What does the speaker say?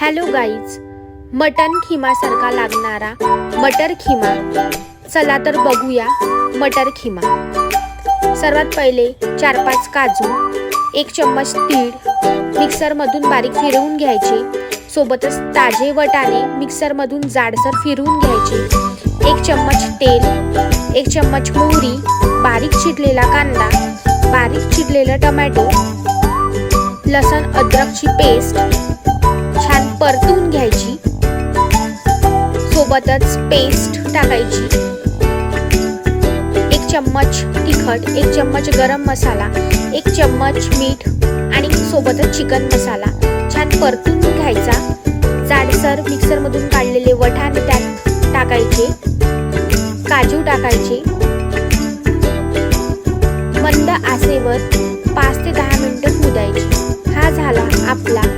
Hello guys, mutton खिमासारखा लागणारा मटर खिमा. चला तर बघूया मटर खिमा. सर्वात पहिले 4-5 काजू, 1 चम्मच तीळ मिक्सरमधून बारीक फिरवून घ्यायचे. सोबतच ताजे वाटाणे मिक्सरमधून जाडसर फिरवून घ्यायचे. 1 चम्मच तेल, 1 चम्मच मोहरी, बारीक चिरलेला कांदा, बारीक चिरलेला टोमॅटो, लसण अद्रकची पेस्ट छान परतून घ्यायची. सोबतच पेस्ट टाकायची. 1 चम्मच तिखट, 1 चम्मच गरम मसाला, 1 चम्मच मीठ आणि सोबतच चिकन मसाला छान परतून घ्यायचा. जाडसर मिक्सरमधून काढलेले वाटाणे त्यात टाकायचे. काजू टाकायचे. मंद आचेवर 5 ते 10 मिनिटं कुदायचे. हा झाला आपला